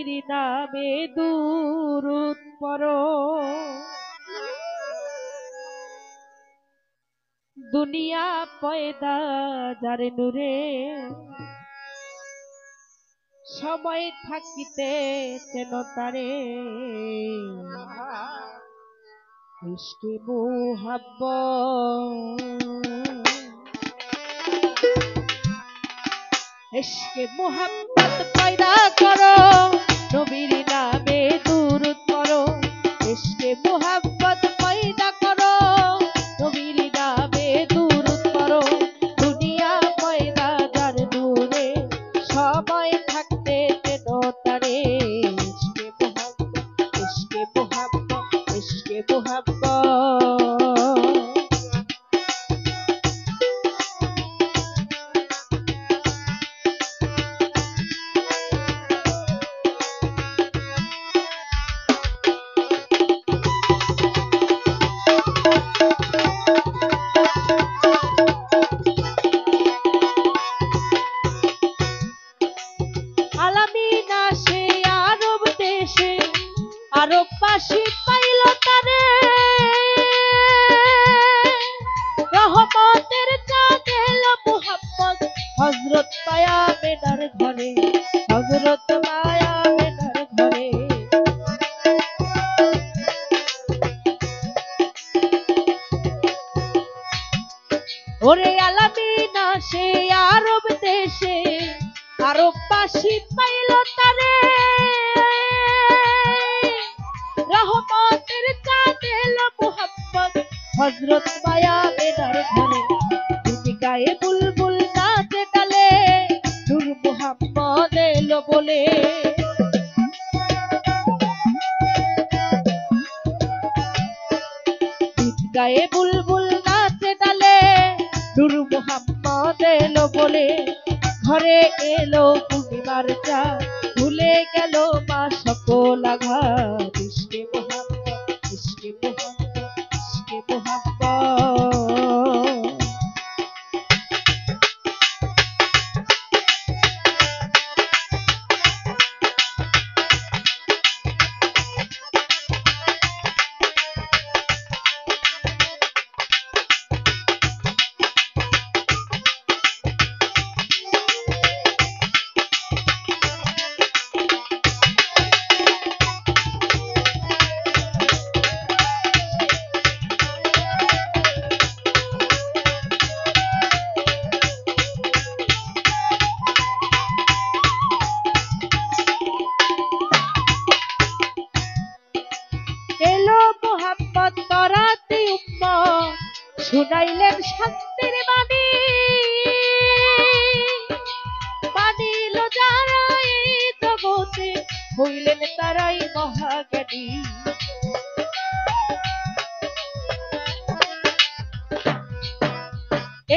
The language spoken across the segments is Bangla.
নবীর নামে দুরূদ পড়ো দুনিয়া পয়দা যার নূরে সময় থাকিতে চেন তারে ইশকে মুহাব্বত পয়দা করো নবীর নামে দুরূদ পড়ো ইশকে মুহাব্বত পয়দা করো নবীর নামে দুরূদ পড়ো দুনিয়া পয়দা যার নূরে সময় থাকতে চেন তারে ইশকে মুহাব্বত ইশকে মুহাব্বত আরববাসী পাইল তারে রহমতের চাঁদ এলো মুহাম্মদ হযরত মায়ামেনার ঘরে হযরত মায়ামেনার ঘরে ওরে আলামিনা সে আরব দেশে আরববাসী পাইল তারে রহমতের চাঁদ এলো মুহাম্মদ হযরত মায়ামেনার ঘরে দুটি গায়ে বুলবুল নাচে ডালে নূর মুহাম্মদ এলো বলে দুটি গায়ে বুলবুল নাচে ডালে নূর মুহাম্মদ এলো বলে ঘরে এলো পূর্ণিমার চাঁদ ভুলে গেল মা সকল আঘাত ইশকে মুহাব্বত ইশকে মুহাব্বত ইশকে মুহাব্বত এলো মুহাম্মদ তরাতে উম্মত শুনাইলেন শান্তির বাণী মানিল যারা এই জগতে হইলেন তারাই মহাজ্ঞানী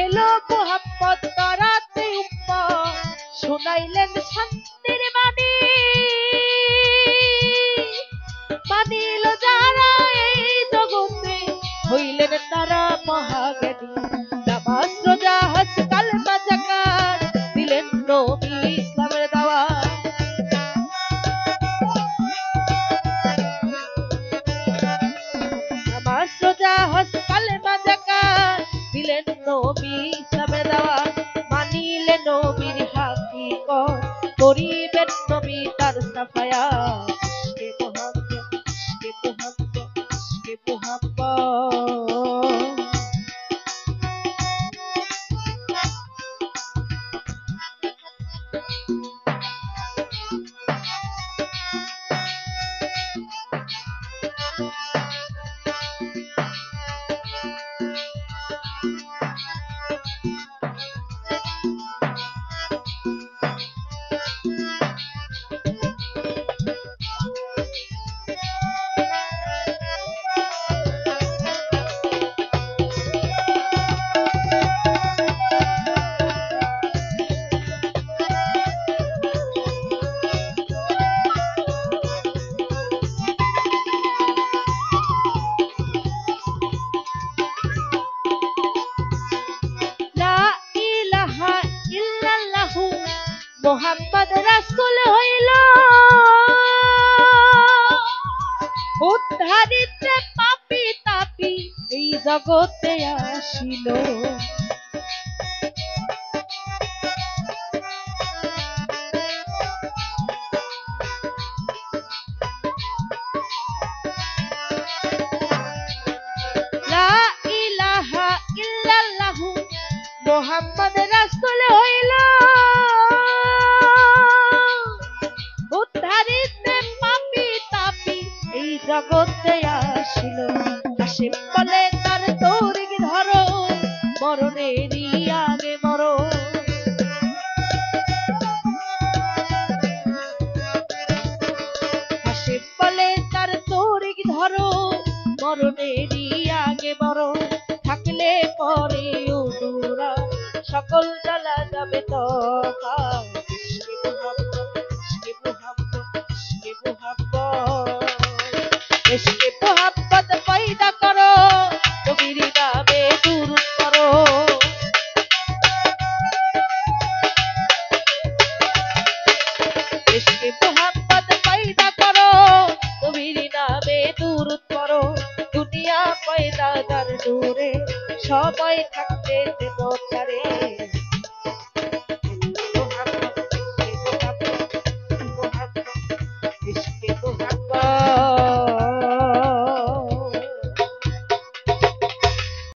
এলো মুহাম্মদ তরাতে উম্মত শুনাইলেন শান্তির বাণী মানিল যারা এই জগতে হইলেন তারা মহাজ্ঞানী নামাজ রোজা হজ কালেমা যাকাত দিলেন নবী ইসলামের দাওয়াত নামাজ রোজা হজ কালেমা যাকাত দিলেন নবী ইসলামের দাওয়াত মানিলেন নবীর হাকিকত করিবেন নবী তার সাফায়াত উদ্ধারিতে পাপি তাপি এই জগতে আসিল। লা ইলাহা ইল্লাল্লাহু মুহাম্মদ রাসূল হইল, উদ্ধারিতে পাপি তাপি এই জগতে আসিল। কাশেম বলে তার তৌরিক ধরো, মরণেরই আগে মরো। কাশেম বলে তার তৌরিক ধরো, মরণেরই আগে মরো। থাকলে পরে উদুরা সকল জ্বালা যাবে তফা। ইশকে মুহাম্মদ, ইশকে মুহাম্মদ, ইশকে মুহাম্মদ, ইশকে মুহাম্মদ পয়দা করো, নবীর নামে দুরূদ পড়ো। ইশকে মুহাম্মদ পয়দা করো, নবীর নামে দুরূদ পড়ো। দুনিয়া পয়দা দার নূরে সবাই থাকতে দেব তারে।